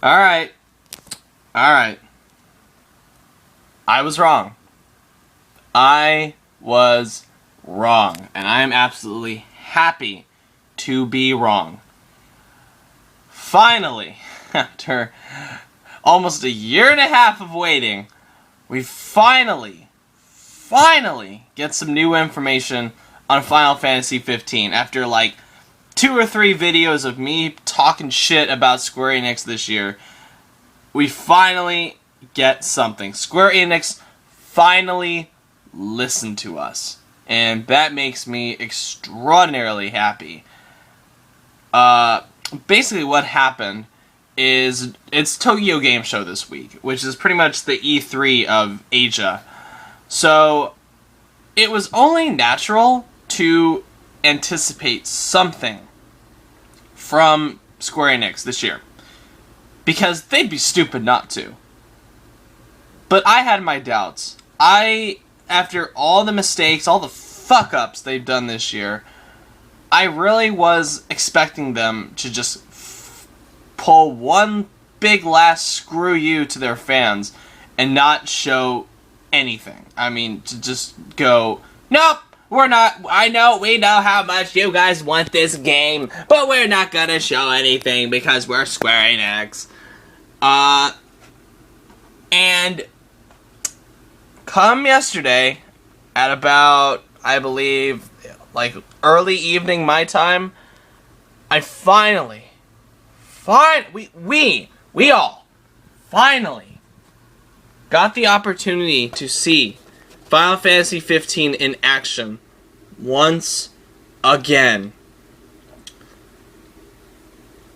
Alright. Alright. I was wrong. I was wrong. And I am absolutely happy to be wrong. Finally, after almost a year and a half of waiting, we finally get some new information on Final Fantasy 15 after like 2 or 3 videos of me talking shit about Square Enix this year. We finally get something. Square Enix finally listened to us, and that makes me extraordinarily happy. Basically what happened is it's Tokyo Game Show this week, which is pretty much the E3 of Asia. So it was only natural to anticipate something from Square Enix this year, because they'd be stupid not to. But I had my doubts. After all the mistakes, all the fuck-ups they've done this year, I really was expecting them to just pull one big last screw you to their fans and not show anything. I mean, to just go, nope, we're not, we know how much you guys want this game, but we're not gonna show anything because we're Square Enix. And come yesterday, at about, I believe, like early evening my time, I finally, we all finally got the opportunity to see Final Fantasy 15 in action once again.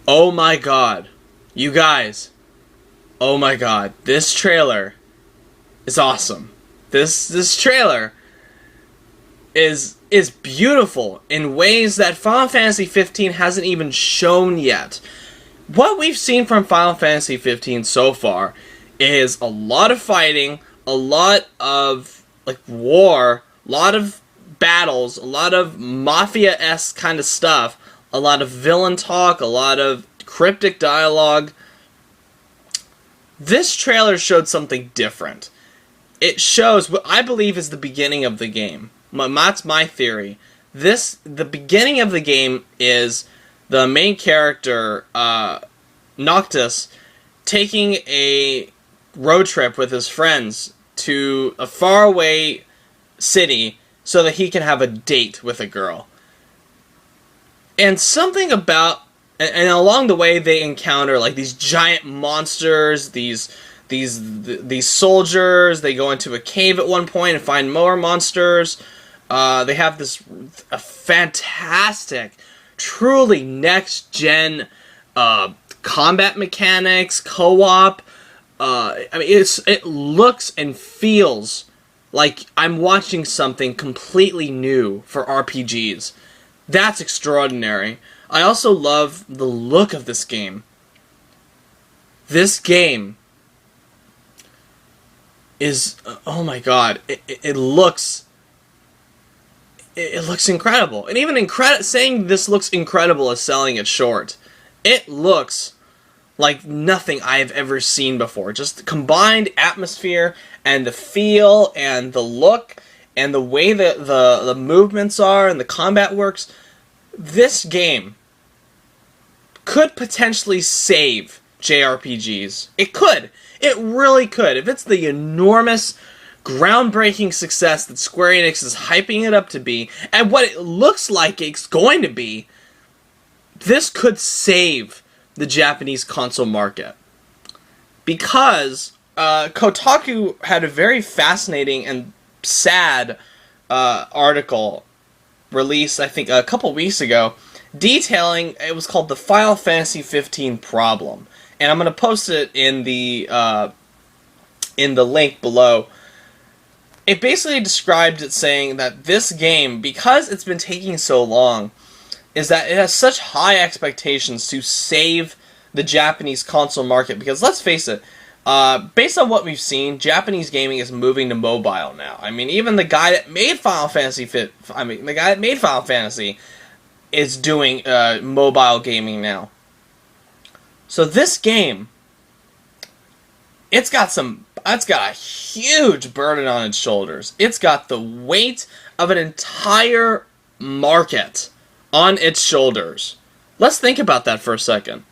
Oh my god, you guys, oh my god, this trailer is awesome. This trailer is beautiful in ways that Final Fantasy 15 hasn't even shown yet. What we've seen from Final Fantasy 15 so far is a lot of fighting, a lot of like war, a lot of battles, a lot of mafia-esque kind of stuff, a lot of villain talk, a lot of cryptic dialogue. This trailer showed something different. It shows what I believe is the beginning of the game. That's my theory. The beginning of the game is the main character, Noctis, taking a road trip with his friends to a faraway city so that he can have a date with a girl. And something about, and along the way they encounter like these giant monsters, these soldiers. They go into a cave at one point and find more monsters. They have a fantastic, truly next-gen combat mechanics, co-op. I mean, it looks and feels like I'm watching something completely new for RPGs. That's extraordinary. I also love the look of this game. This game is, oh my god, it looks incredible. And even saying this looks incredible is selling it short. It looks like nothing I have ever seen before. Just the combined atmosphere and the feel and the look and the way that the movements are and the combat works. This game could potentially save JRPGs. It could. It really could. If it's the enormous, groundbreaking success that Square Enix is hyping it up to be, and what it looks like it's going to be, this could save the Japanese console market. Because Kotaku had a very fascinating and sad article released, I think, a couple weeks ago, detailing, it was called the Final Fantasy 15 Problem. And I'm going to post it in the link below. It basically described it saying that this game, because it's been taking so long, is that it has such high expectations to save the Japanese console market. Because let's face it, based on what we've seen, Japanese gaming is moving to mobile now. I mean, even the guy that made Final Fantasy is doing mobile gaming now. So this game it's got a huge burden on its shoulders. It's got the weight of an entire market on its shoulders. Let's think about that for a second.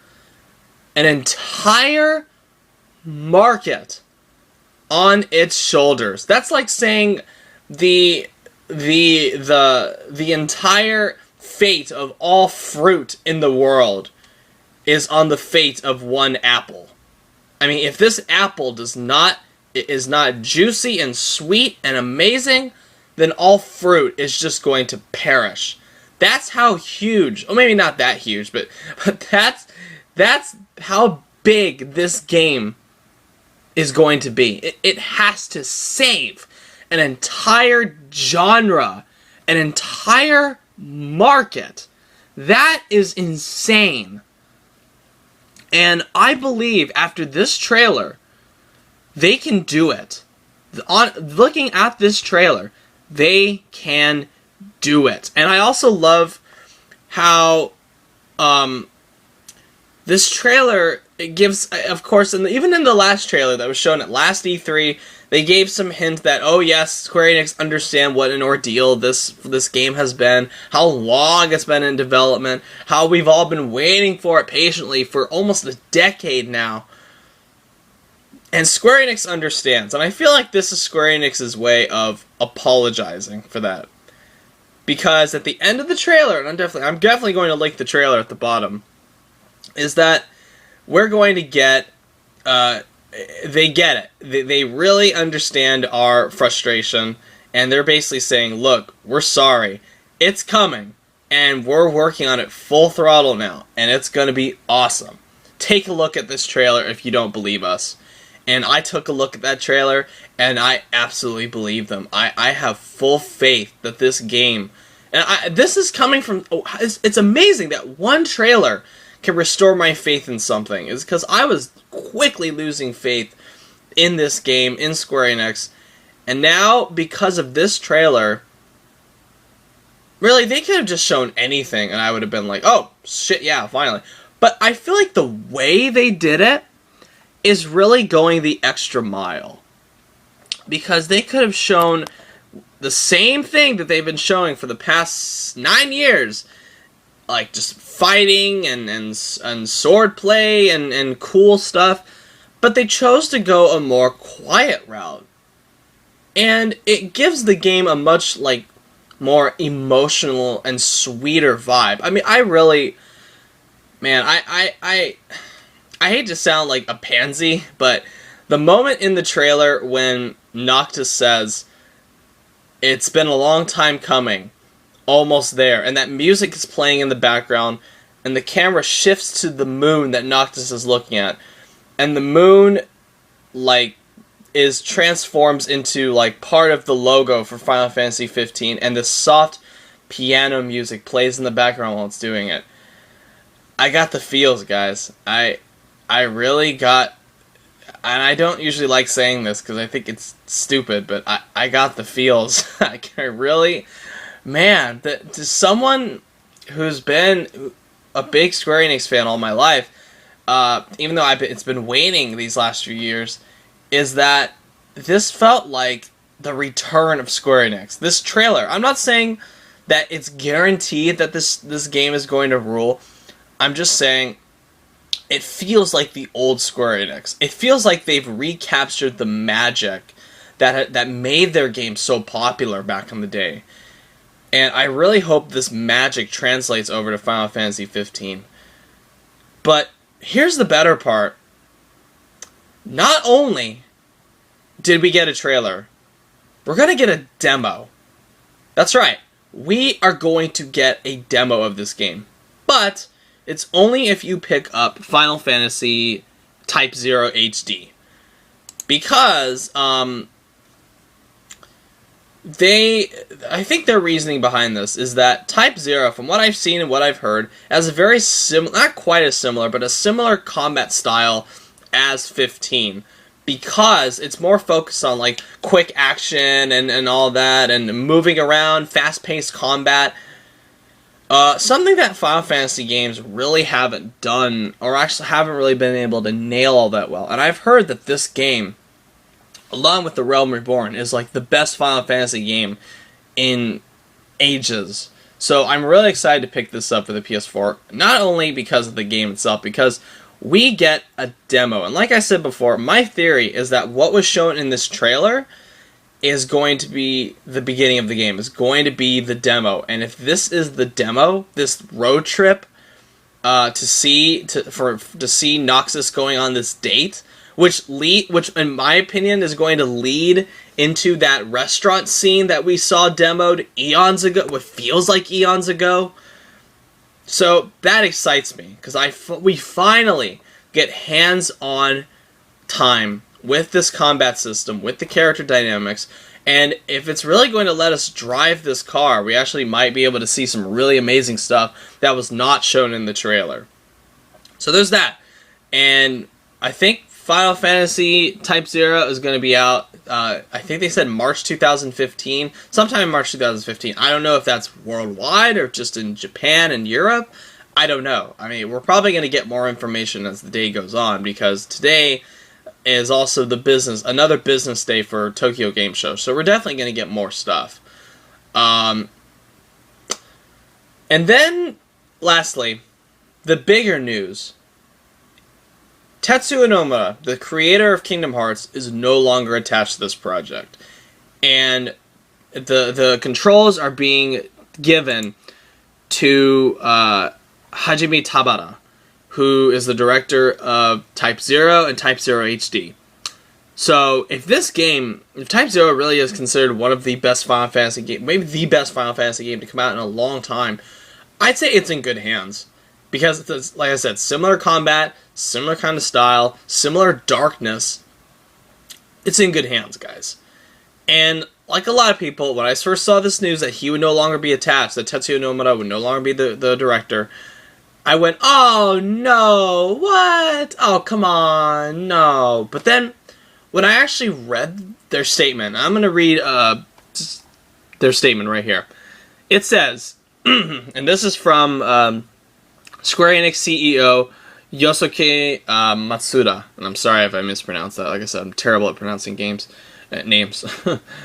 An entire market on its shoulders. That's like saying the entire fate of all fruit in the world is on the fate of one apple. I mean, if this apple is not juicy and sweet and amazing, then all fruit is just going to perish. That's how huge, or maybe not that huge, but that's how big this game is going to be. It has to save an entire genre, an entire market. That is insane. And I believe after this trailer, they can do it. Looking at this trailer, they can do it. And I also love how this trailer, it gives, of course, even in the last trailer that was shown at last E3, they gave some hint that, oh yes, Square Enix understand what an ordeal this game has been, how long it's been in development, how we've all been waiting for it patiently for almost a decade now. And Square Enix understands, and I feel like this is Square Enix's way of apologizing for that. Because at the end of the trailer, and I'm definitely going to link the trailer at the bottom, is that we're going to get, they get it. They really understand our frustration, and they're basically saying, look, we're sorry. It's coming, and we're working on it full throttle now, and it's going to be awesome. Take a look at this trailer if you don't believe us. And I took a look at that trailer, and I absolutely believe them. I have full faith that this game, and this is coming from, it's amazing that one trailer can restore my faith in something. Is because I was quickly losing faith in this game, in Square Enix, and now, because of this trailer, really, they could have just shown anything, and I would have been like, oh, shit, yeah, finally. But I feel like the way they did it is really going the extra mile. Because they could have shown the same thing that they've been showing for the past 9 years. Like, just fighting and swordplay and cool stuff. But they chose to go a more quiet route. And it gives the game a much, like, more emotional and sweeter vibe. I mean, I really... Man, I hate to sound like a pansy, but the moment in the trailer when Noctis says, it's been a long time coming, almost there, and that music is playing in the background, and the camera shifts to the moon that Noctis is looking at, and the moon, like, transforms into, like, part of the logo for Final Fantasy 15, and the soft piano music plays in the background while it's doing it. I got the feels, guys. I really got, and I don't usually like saying this because I think it's stupid, but I got the feels. I really, man, to someone who's been a big Square Enix fan all my life, even though it's been waning these last few years, is that this felt like the return of Square Enix. This trailer, I'm not saying that it's guaranteed that this game is going to rule. I'm just saying, it feels like the old Square Enix. It feels like they've recaptured the magic that made their game so popular back in the day. And I really hope this magic translates over to Final Fantasy 15. But here's the better part. Not only did we get a trailer, we're going to get a demo. That's right. We are going to get a demo of this game. But it's only if you pick up Final Fantasy Type 0 HD. Because, I think their reasoning behind this is that Type 0, from what I've seen and what I've heard, has a very similar, not quite as similar, but a similar combat style as 15. Because it's more focused on, like, quick action and all that, and moving around, fast-paced combat. Something that Final Fantasy games really haven't done, or actually haven't really been able to nail all that well. And I've heard that this game, along with The Realm Reborn, is like the best Final Fantasy game in ages. So I'm really excited to pick this up for the PS4, not only because of the game itself, because we get a demo. And like I said before, my theory is that what was shown in this trailer is going to be the beginning of the game, is going to be the demo. And if this is the demo, this road trip to see Noxus going on this date, which in my opinion is going to lead into that restaurant scene that we saw demoed eons ago, what feels like eons ago. So that excites me, because we finally get hands-on time with this combat system, with the character dynamics, and if it's really going to let us drive this car, we actually might be able to see some really amazing stuff that was not shown in the trailer. So there's that. And I think Final Fantasy Type 0 is going to be out, I think they said March 2015, sometime in March 2015. I don't know if that's worldwide or just in Japan and Europe. I don't know. I mean, we're probably going to get more information as the day goes on, because today is also another business day for Tokyo Game Show, so we're definitely going to get more stuff. And then, lastly, the bigger news. Tetsuya Nomura, the creator of Kingdom Hearts, is no longer attached to this project. And the controls are being given to Hajime Tabata, who is the director of Type 0 and Type 0 HD. So, if Type 0 really is considered one of the best Final Fantasy games, maybe the best Final Fantasy game to come out in a long time, I'd say it's in good hands. Because, it's, like I said, similar combat, similar kind of style, similar darkness. It's in good hands, guys. And, like a lot of people, when I first saw this news that he would no longer be attached, that Tetsuya Nomura would no longer be the director, I went, oh no, what? Oh, come on, no. But then, when I actually read their statement, I'm going to read their statement right here. It says, and this is from Square Enix CEO Yosuke Matsuda. And I'm sorry if I mispronounced that. Like I said, I'm terrible at pronouncing names.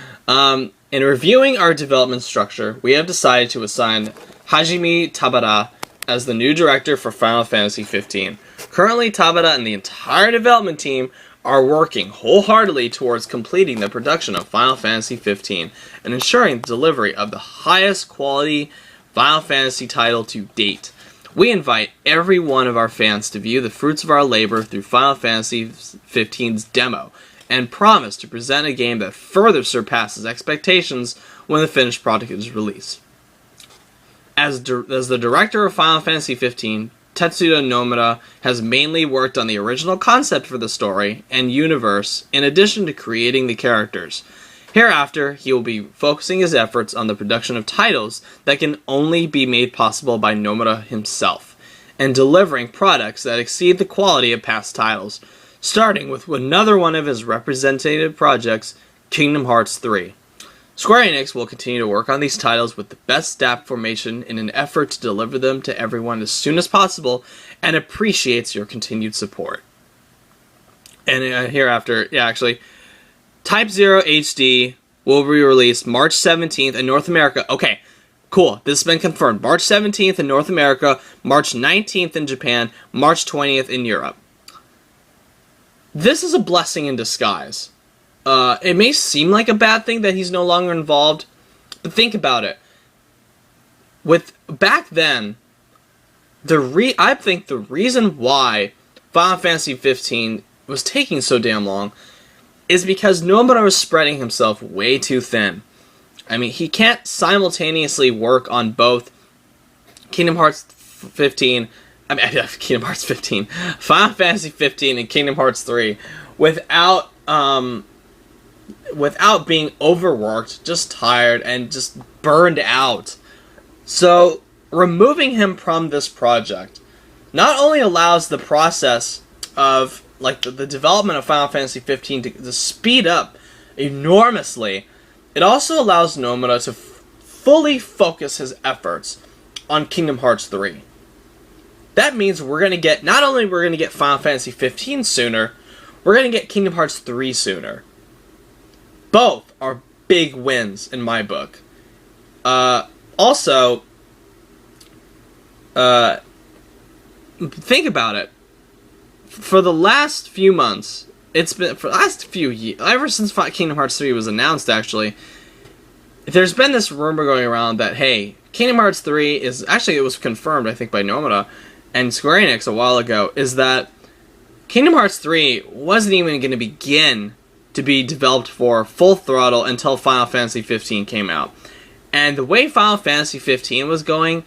In reviewing our development structure, we have decided to assign Hajime Tabata as the new director for Final Fantasy XV. Currently, Tabata and the entire development team are working wholeheartedly towards completing the production of Final Fantasy XV and ensuring the delivery of the highest quality Final Fantasy title to date. We invite every one of our fans to view the fruits of our labor through Final Fantasy XV's demo, and promise to present a game that further surpasses expectations when the finished product is released. As the director of Final Fantasy XV, Tetsuya Nomura has mainly worked on the original concept for the story and universe, in addition to creating the characters. Hereafter, he will be focusing his efforts on the production of titles that can only be made possible by Nomura himself, and delivering products that exceed the quality of past titles, starting with another one of his representative projects, Kingdom Hearts 3. Square Enix will continue to work on these titles with the best staff formation in an effort to deliver them to everyone as soon as possible, and appreciates your continued support. And hereafter, Type 0 HD will be released March 17th in North America. Okay, cool. This has been confirmed. March 17th in North America, March 19th in Japan, March 20th in Europe. This is a blessing in disguise. It may seem like a bad thing that he's no longer involved, but think about it. Back then, I think the reason why Final Fantasy XV was taking so damn long is because Nomura was spreading himself way too thin. I mean, he can't simultaneously work on both Kingdom Hearts 15, Kingdom Hearts 15, Final Fantasy 15 and Kingdom Hearts 3 without being overworked, just tired, and just burned out. So, removing him from this project not only allows the process of the development of Final Fantasy 15 to speed up enormously, it also allows Nomura to fully focus his efforts on Kingdom Hearts 3. That means we're going to get, not only we're going to get Final Fantasy 15 sooner, we're going to get Kingdom Hearts 3 sooner. Both are big wins in my book. Also, think about it. For the last few months, it's been, for the last few years, ever since Kingdom Hearts 3 was announced, actually, there's been this rumor going around that, hey, Kingdom Hearts 3 is, actually it was confirmed, I think, by Nomura and Square Enix a while ago, is that Kingdom Hearts 3 wasn't even going to begin to be developed for full throttle until Final Fantasy 15 came out. And the way Final Fantasy 15 was going,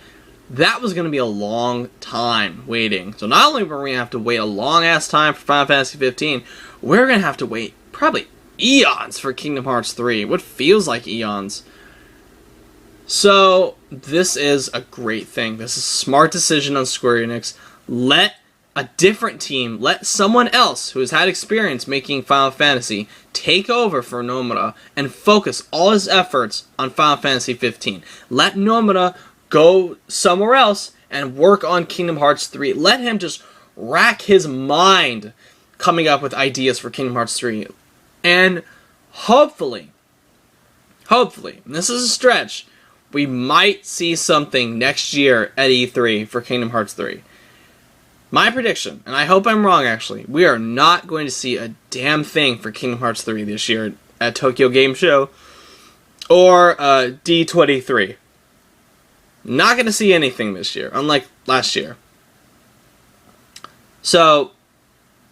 that was going to be a long time waiting. So not only were we going to have to wait a long-ass time for Final Fantasy 15, we're going to have to wait probably eons for Kingdom Hearts 3. What feels like eons. So, this is a great thing. This is a smart decision on Square Enix. Let a different team, let someone else who has had experience making Final Fantasy take over for Nomura and focus all his efforts on Final Fantasy 15. Let Nomura go somewhere else and work on Kingdom Hearts 3. Let him just rack his mind coming up with ideas for Kingdom Hearts 3. And hopefully, and this is a stretch, we might see something next year at E3 for Kingdom Hearts 3. My prediction, and I hope I'm wrong actually, we are not going to see a damn thing for Kingdom Hearts 3 this year at Tokyo Game Show or D23. Not going to see anything this year, unlike last year. So,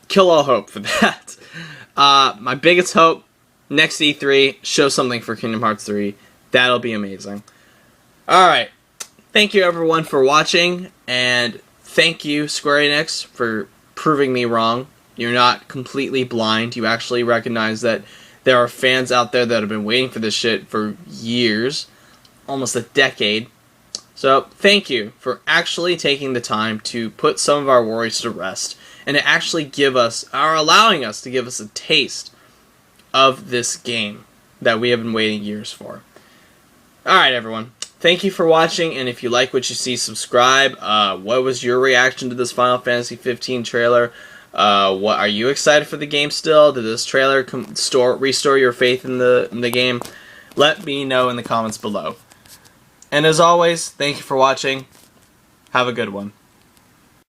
kill all hope for that. My biggest hope, next E3, show something for Kingdom Hearts 3. That'll be amazing. Alright, thank you everyone for watching, and thank you Square Enix for proving me wrong. You're not completely blind. You actually recognize that there are fans out there that have been waiting for this shit for years, almost a decade. So, thank you for actually taking the time to put some of our worries to rest, and to actually give us, or allowing us to give us a taste of this game that we have been waiting years for. Alright everyone, thank you for watching, and if you like what you see, subscribe. What was your reaction to this Final Fantasy 15 trailer? What are you excited for the game still? Did this trailer restore your faith in the game? Let me know in the comments below. And as always, thank you for watching. Have a good one.